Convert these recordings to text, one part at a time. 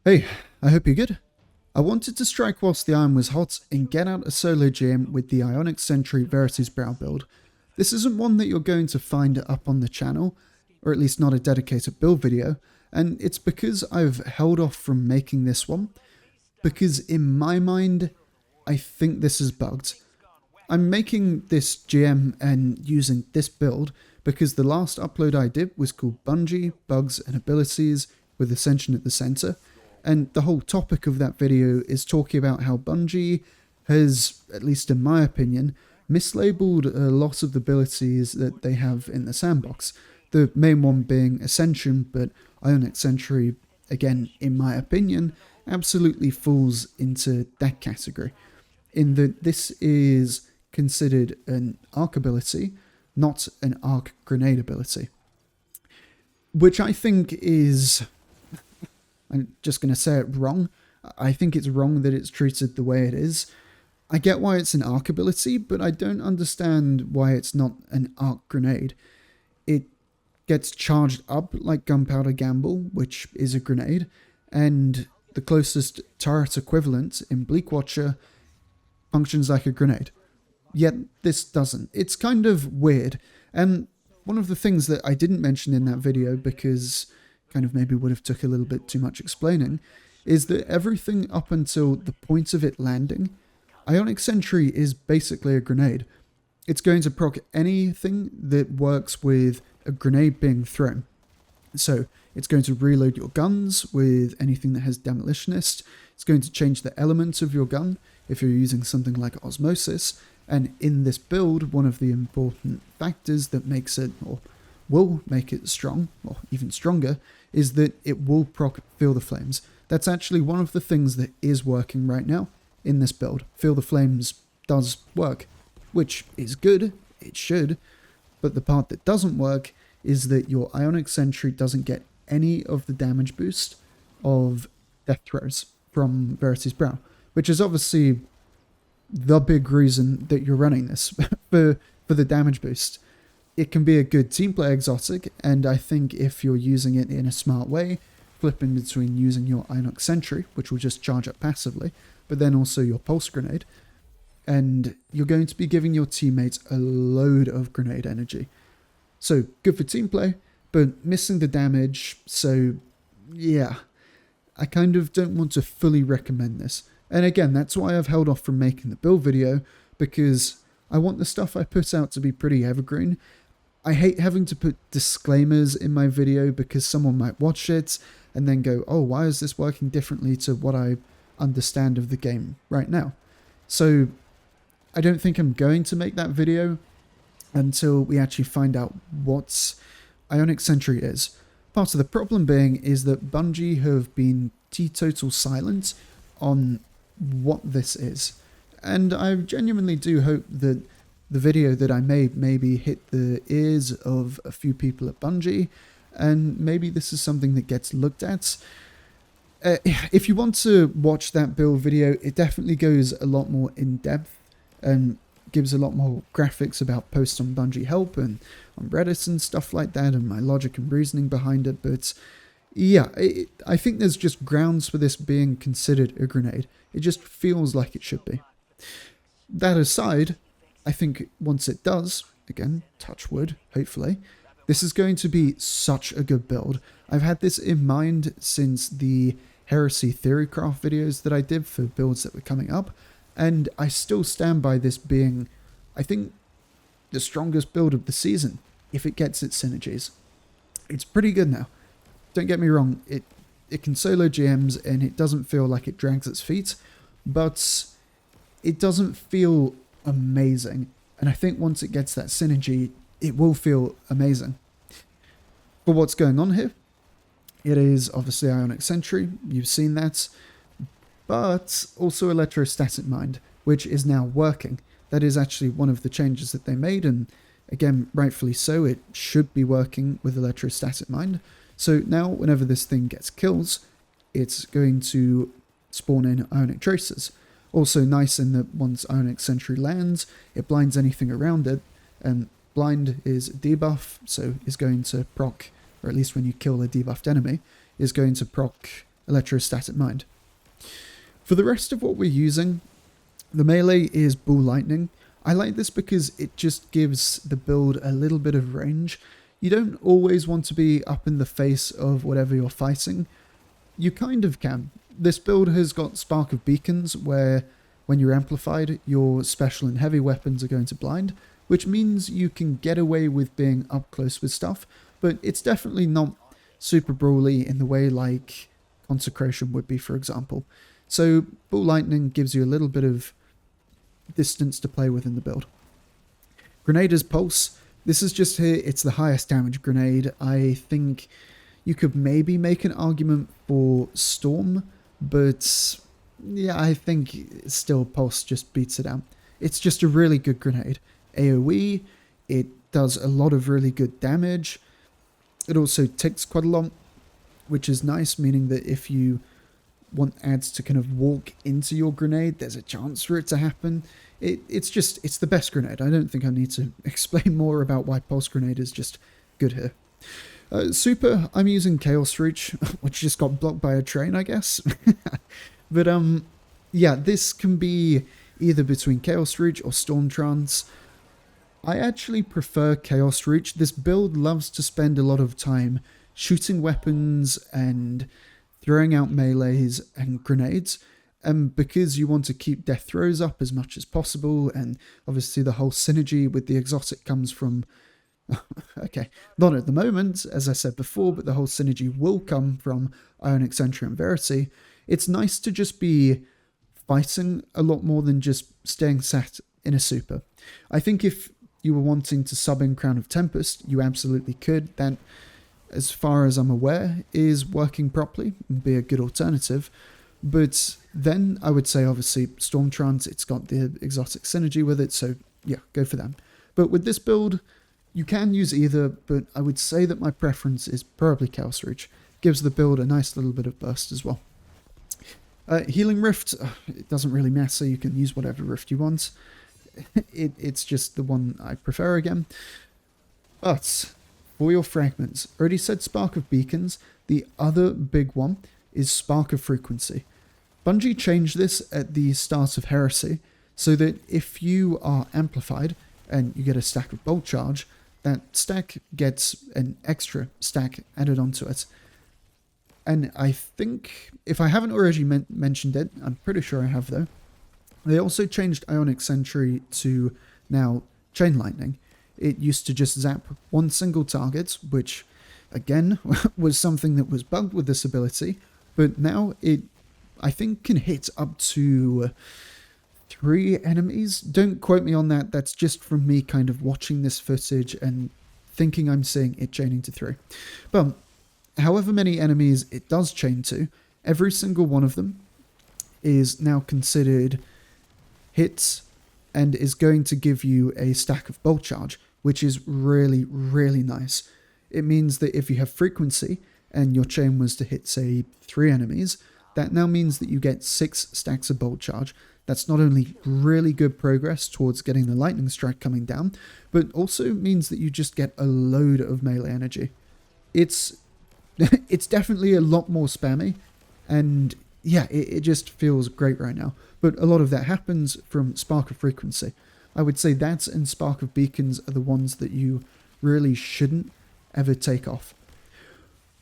Hey, I hope you're good. I wanted to strike whilst the iron was hot and get out a solo GM with the Ionic Sentry Verity's Brawl build. This isn't one that you're going to find up on the channel, or at least not a dedicated build video, and it's because I've held off from making this one, because in my mind, I think this is bugged. I'm making this GM and using this build because the last upload I did was called Bungie, Bugs and Abilities with Ascension at the center, and the whole topic of that video is talking about how Bungie has, at least in my opinion, mislabeled a lot of the abilities that they have in the sandbox. The main one being Ascension, but Ionic Sentry, again, in my opinion, absolutely falls into that category. In that this is considered an arc ability, not an arc grenade ability. Which I think is, I'm just going to say it wrong. I think it's wrong that it's treated the way it is. I get why it's an arc ability, but I don't understand why it's not an arc grenade. It gets charged up like Gunpowder Gamble, which is a grenade, and the closest turret equivalent in Bleak Watcher functions like a grenade. Yet this doesn't. It's kind of weird, and one of the things that I didn't mention in that video, because kind of maybe would have took a little bit too much explaining, is that everything up until the point of it landing, Ionic Sentry is basically a grenade. It's going to proc anything that works with a grenade being thrown. So it's going to reload your guns with anything that has Demolitionist. It's going to change the element of your gun if you're using something like Osmosis. And in this build, one of the important factors that makes it, or will make it strong, or even stronger, is that it will proc Feel the Flames. That's actually one of the things that is working right now in this build. Feel the Flames does work, which is good, it should, but the part that doesn't work is that your Ionic Sentry doesn't get any of the damage boost of Death Throws from Verity's Brawl, which is obviously the big reason that you're running this, for the damage boost. It can be a good team play exotic, and I think if you're using it in a smart way, flipping between using your Ionic Sentry, which will just charge up passively, but then also your Pulse Grenade, and you're going to be giving your teammates a load of grenade energy. So good for team play, but missing the damage, so yeah, I kind of don't want to fully recommend this. And again, that's why I've held off from making the build video, because I want the stuff I put out to be pretty evergreen. I hate having to put disclaimers in my video because someone might watch it and then go, oh, why is this working differently to what I understand of the game right now? So I don't think I'm going to make that video until we actually find out what Ionic Sentry is. Part of the problem being is that Bungie have been teetotal silent on what this is. And I genuinely do hope that the video that I made maybe hit the ears of a few people at Bungie, and maybe this is something that gets looked at. If you want to watch that build video, it definitely goes a lot more in depth and gives a lot more graphics about posts on Bungie Help and on Reddit and stuff like that, and my logic and reasoning behind it. But yeah, I think there's just grounds for this being considered a grenade. It just feels like it should be. That aside, I think once it does, again, touch wood, hopefully, this is going to be such a good build. I've had this in mind since the Heresy Theorycraft videos that I did for builds that were coming up, and I still stand by this being, I think, the strongest build of the season, if it gets its synergies. It's pretty good now. Don't get me wrong, it can solo GMs and it doesn't feel like it drags its feet, but it doesn't feel amazing. And I think once it gets that synergy, it will feel amazing. For what's going on here, it is obviously Ionic Sentry, you've seen that, but also Electrostatic Mind, which is now working. That is actually one of the changes that they made, and again, rightfully so, it should be working with Electrostatic Mind. So now, whenever this thing gets kills, it's going to spawn in Ionic Tracers. Also nice in that once Ionic Sentry lands, it blinds anything around it, and blind is a debuff, so is going to proc, or at least when you kill a debuffed enemy, is going to proc electrostatic mind. For the rest of what we're using, the melee is Bull Lightning. I like this because it just gives the build a little bit of range. You don't always want to be up in the face of whatever you're fighting. You kind of can. This build has got Spark of Beacons, where when you're amplified, your special and heavy weapons are going to blind, which means you can get away with being up close with stuff, but it's definitely not super brawly in the way like Consecration would be, for example. So Bull Lightning gives you a little bit of distance to play with in the build. Grenader's Pulse. This is just here, it's the highest damage grenade. I think you could maybe make an argument for Storm, but yeah, I think still Pulse just beats it out. It's just a really good grenade. AoE, it does a lot of really good damage. It also ticks quite a lot, which is nice, meaning that if you want ads to kind of walk into your grenade, there's a chance for it to happen. It's the best grenade. I don't think I need to explain more about why Pulse Grenade is just good here. Super, I'm using Chaos Reach, which just got blocked by a train, I guess. But yeah, this can be either between Chaos Reach or Storm Trance. I actually prefer Chaos Reach. This build loves to spend a lot of time shooting weapons and throwing out melees and grenades, and because you want to keep death throws up as much as possible, and obviously the whole synergy with the exotic comes from, okay, not at the moment, as I said before, but the whole synergy will come from Ionic, Sentry, and Verity. It's nice to just be fighting a lot more than just staying sat in a super. I think if you were wanting to sub in Crown of Tempest, you absolutely could. That, as far as I'm aware, is working properly and be a good alternative. But then I would say, obviously, Storm Trance, it's got the exotic synergy with it, so yeah, go for them. But with this build, you can use either, but I would say that my preference is probably Chaos Reach. Gives the build a nice little bit of burst as well. Healing Rift, it doesn't really matter, you can use whatever Rift you want. It's just the one I prefer again. But for your fragments, already said Spark of Beacons. The other big one is Spark of Frequency. Bungie changed this at the start of Heresy, so that if you are amplified and you get a stack of Bolt Charge, that stack gets an extra stack added onto it. And I think, if I haven't already mentioned it, I'm pretty sure I have though, they also changed Ionic Sentry to now Chain Lightning. It used to just zap one single target, which again was something that was bugged with this ability, but now it, I think, can hit up to 3 enemies. Don't quote me on that, that's just from me kind of watching this footage and thinking I'm seeing it chaining to 3. But however many enemies it does chain to, every single one of them is now considered hits and is going to give you a stack of Bolt Charge, which is really, really nice. It means that if you have frequency and your chain was to hit, say, 3 enemies, that now means that you get 6 stacks of Bolt Charge. That's not only really good progress towards getting the lightning strike coming down, but also means that you just get a load of melee energy. It's definitely a lot more spammy, and yeah, it just feels great right now. But a lot of that happens from Spark of Frequency. I would say that and Spark of Beacons are the ones that you really shouldn't ever take off.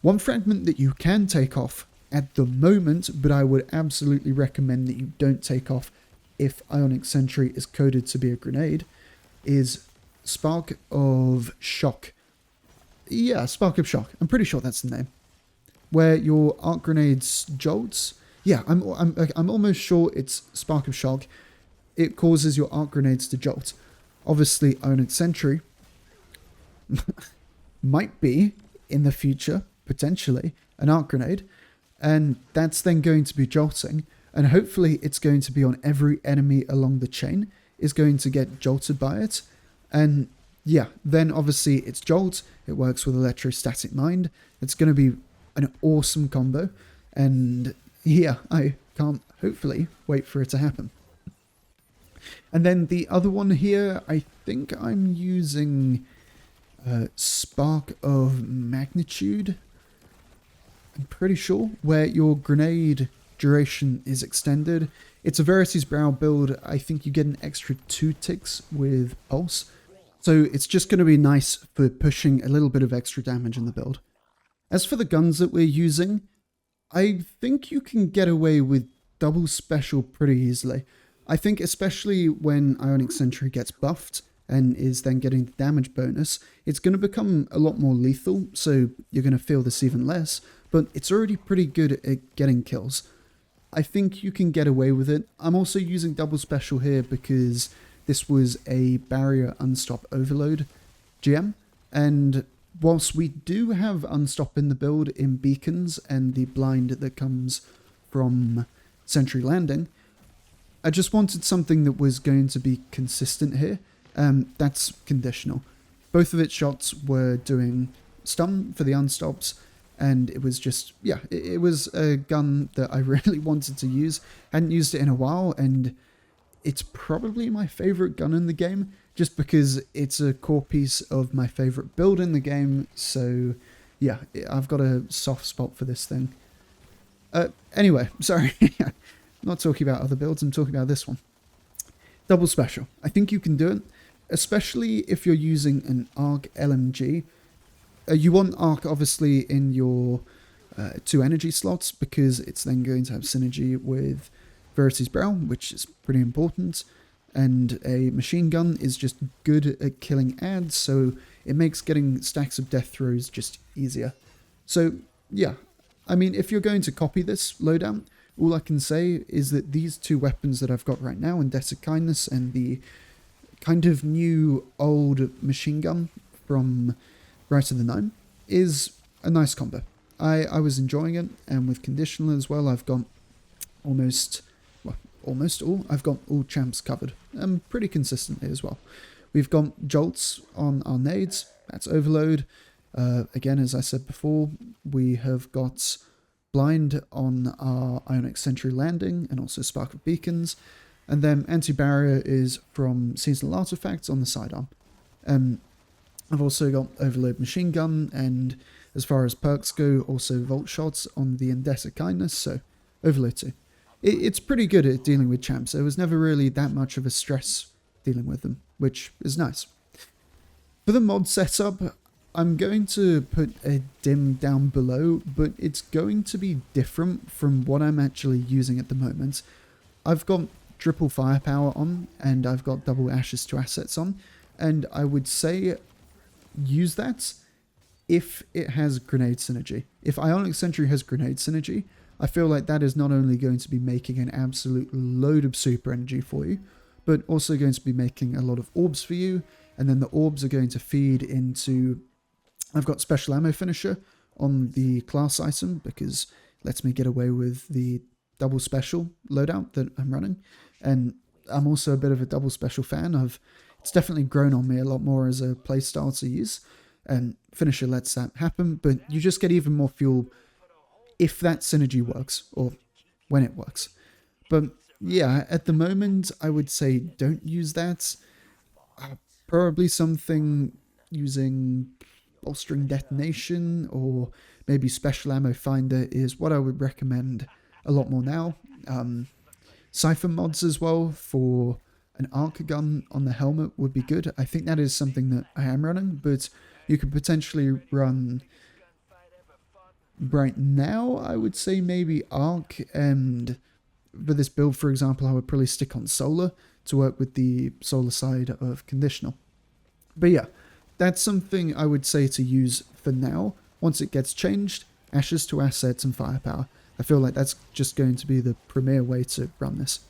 One fragment that you can take off at the moment, but I would absolutely recommend that you don't take off if Ionic Sentry is coded to be a grenade, is Spark of Shock. Yeah, Spark of Shock. I'm pretty sure that's the name. Where your arc grenades jolts. Yeah, I'm almost sure it's Spark of Shock. It causes your arc grenades to jolt. Obviously, Ionic Sentry might be, in the future, potentially, an arc grenade, and that's then going to be jolting, and hopefully it's going to be on every enemy along the chain, is going to get jolted by it, and yeah, then obviously it's jolt, it works with electrostatic mind, it's going to be an awesome combo, and yeah, I can't hopefully wait for it to happen. And then the other one here, I think I'm using Spark of Magnitude. I'm pretty sure, where your grenade duration is extended. It's a Verity's Brawl build. I think you get an extra 2 ticks with Pulse. So it's just going to be nice for pushing a little bit of extra damage in the build. As for the guns that we're using, I think you can get away with double special pretty easily. I think especially when Ionic Sentry gets buffed and is then getting the damage bonus, it's going to become a lot more lethal, so you're going to feel this even less, but it's already pretty good at getting kills. I think you can get away with it. I'm also using double special here because this was a barrier unstop overload GM, and whilst we do have unstop in the build in beacons and the blind that comes from Sentry landing, I just wanted something that was going to be consistent here. That's conditional. Both of its shots were doing stun for the unstops, and it was just, yeah, it was a gun that I really wanted to use. Hadn't used it in a while, and it's probably my favorite gun in the game, just because it's a core piece of my favorite build in the game. So yeah, I've got a soft spot for this thing. Anyway, sorry, I'm not talking about other builds, I'm talking about this one. Double special. I think you can do it, especially if you're using an ARC LMG. You want ARC obviously in your 2 energy slots, because it's then going to have synergy with Verity's Brawl, which is pretty important, and a machine gun is just good at killing ads, so it makes getting stacks of death throws just easier. So yeah, I mean, if you're going to copy this loadout, all I can say is that these 2 weapons that I've got right now, Debt of Kindness and the kind of new old machine gun from Right of the Gnome, is a nice combo. I was enjoying it, and with conditional as well, I've got almost all. I've got all champs covered, pretty consistently as well. We've got jolts on our nades, that's overload. Again, as I said before, we have got blind on our Ionic Sentry landing, and also spark of beacons. And then anti-barrier is from seasonal artifacts on the sidearm. I've also got overload machine gun, and as far as perks go, also vault shots on the Debt of Kindness, so overload too. It's pretty good at dealing with champs. There was never really that much of a stress dealing with them, which is nice. For the mod setup, I'm going to put a dim down below, but it's going to be different from what I'm actually using at the moment. I've got triple firepower on, and I've got double ashes to assets on, and I would say use that if it has grenade synergy. If Ionic Sentry has grenade synergy, I feel like that is not only going to be making an absolute load of super energy for you, but also going to be making a lot of orbs for you, and then the orbs are going to feed into... I've got special ammo finisher on the class item, because it lets me get away with the double special loadout that I'm running, and I'm also a bit of a double special fan. It's definitely grown on me a lot more as a playstyle to use, and finisher lets that happen, but you just get even more fuel if that synergy works, or when it works. But yeah, at the moment, I would say don't use that. Probably something using bolstering detonation, or maybe special ammo finder is what I would recommend a lot more now. Cypher mods as well for an arc gun on the helmet would be good. I think that is something that I am running, but you could potentially run... Right now, I would say maybe arc, and for this build, for example, I would probably stick on solar to work with the solar side of conditional. But yeah, that's something I would say to use for now. Once it gets changed, ashes to assets and firepower. I feel like that's just going to be the premier way to run this.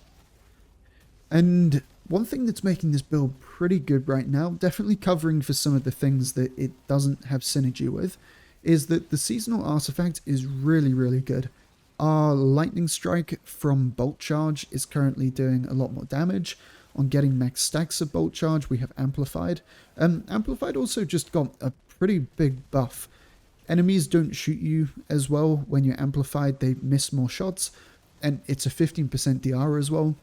And one thing that's making this build pretty good right now, definitely covering for some of the things that it doesn't have synergy with, is that the seasonal artifact is really, really good. Our lightning strike from bolt charge is currently doing a lot more damage. On getting max stacks of bolt charge, we have amplified. Amplified also just got a pretty big buff. Enemies don't shoot you as well when you're amplified, they miss more shots, and it's a 15% DR as well,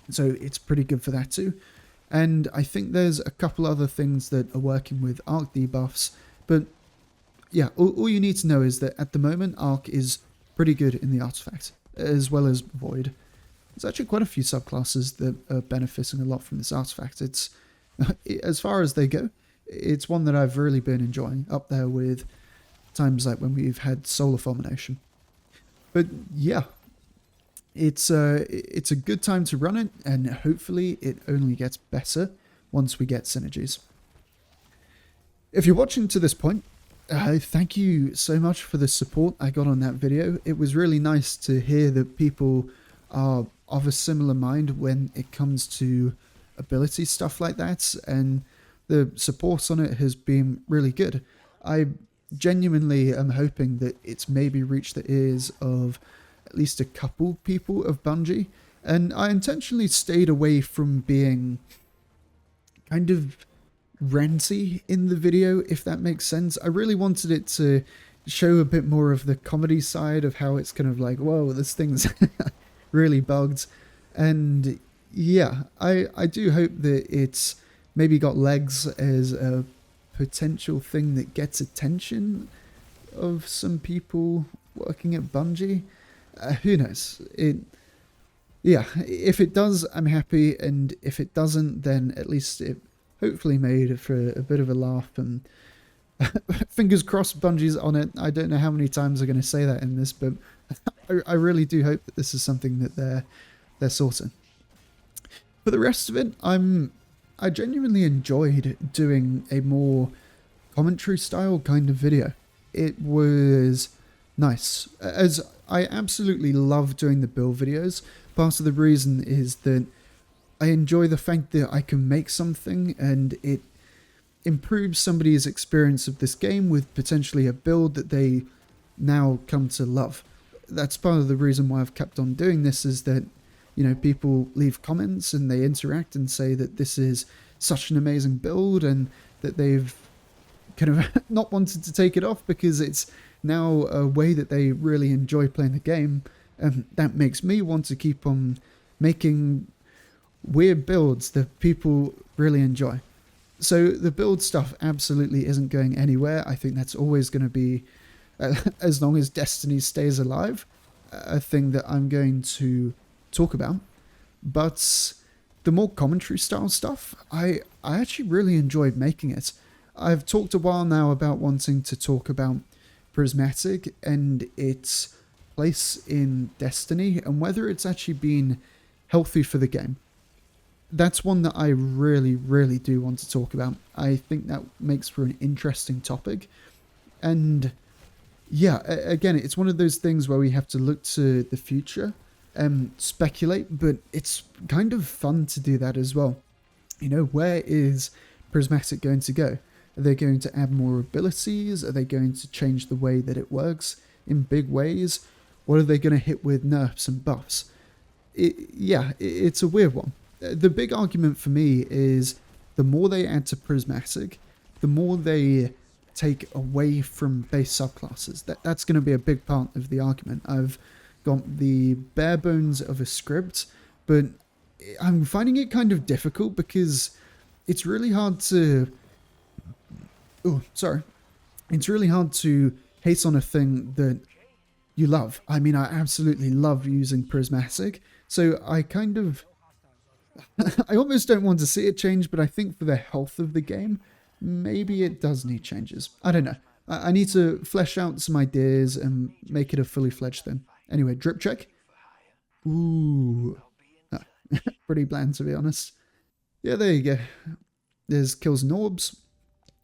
so it's pretty good for that too. And I think there's a couple other things that are working with arc debuffs, but yeah, all you need to know is that at the moment, Arc is pretty good in the artifact, as well as Void. There's actually quite a few subclasses that are benefiting a lot from this artifact. It's, as far as they go, it's one that I've really been enjoying, up there with times like when we've had Solar Fulmination. But yeah, it's a good time to run it, and hopefully it only gets better once we get synergies. If you're watching to this point, thank you so much for the support I got on that video. It was really nice to hear that people are of a similar mind when it comes to ability stuff like that, and the support on it has been really good. I genuinely am hoping that it's maybe reached the ears of at least a couple people of Bungie, and I intentionally stayed away from being kind of ranty in the video, if that makes sense. I really wanted it to show a bit more of the comedy side of how it's kind of like, whoa, this thing's really bugged. And yeah, I do hope that it's maybe got legs as a potential thing that gets attention of some people working at Bungie. Who knows? Yeah, if it does, I'm happy, and if it doesn't, then at least it hopefully made for a bit of a laugh, and fingers crossed Bungie's on it. I don't know how many times I'm going to say that in this, but I really do hope that this is something that they're sorting. For the rest of it, I genuinely enjoyed doing a more commentary style kind of video. It was nice, as I absolutely love doing the build videos. Part of the reason is that I enjoy the fact that I can make something and it improves somebody's experience of this game with potentially a build that they now come to love. That's part of the reason why I've kept on doing this, is that, you know, people leave comments and they interact and say that this is such an amazing build, and that they've kind of not wanted to take it off because it's now a way that they really enjoy playing the game, and that makes me want to keep on making weird builds that people really enjoy. So the build stuff absolutely isn't going anywhere. I think that's always going to be, as long as Destiny stays alive, a thing that I'm going to talk about. But the more commentary style stuff, I actually really enjoyed making it. I've talked a while now about wanting to talk about Prismatic and its place in Destiny, and whether it's actually been healthy for the game. That's one that I really, really do want to talk about. I think that makes for an interesting topic. And yeah, again, it's one of those things where we have to look to the future and speculate, but it's kind of fun to do that as well. You know, where is Prismatic going to go? Are they going to add more abilities? Are they going to change the way that it works in big ways? What are they going to hit with nerfs and buffs? It's a weird one. The big argument for me is the more they add to Prismatic, the more they take away from base subclasses. That's going to be a big part of the argument. I've got the bare bones of a script, but I'm finding it kind of difficult because it's really hard to... It's really hard to hate on a thing that you love. I mean, I absolutely love using Prismatic, so I kind of... I almost don't want to see it change, but I think for the health of the game, maybe it does need changes. I don't know. I need to flesh out some ideas and make it a fully fledged thing. Anyway, drip check. Ooh. Oh, pretty bland, to be honest. Yeah, there you go. There's kills and orbs.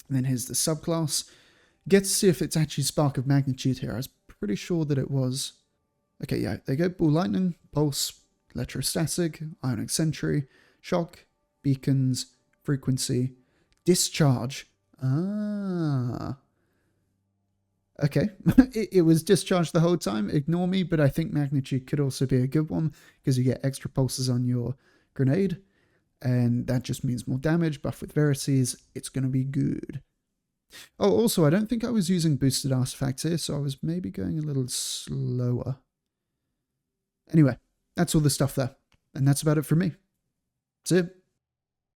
And then here's the subclass. Get to see if it's actually Spark of Magnitude here. I was pretty sure that it was. Okay, yeah, there you go. Ball Lightning, Pulse, Electrostatic, Ionic Sentry, Shock, Beacons, Frequency, Discharge. Ah. Okay, it was discharged the whole time. Ignore me, but I think Magnitude could also be a good one because you get extra pulses on your grenade. And that just means more damage, buff with Verities. It's going to be good. Oh, also, I don't think I was using boosted artifacts here, so I was maybe going a little slower. Anyway, that's all the stuff there. And that's about it for me. That's it.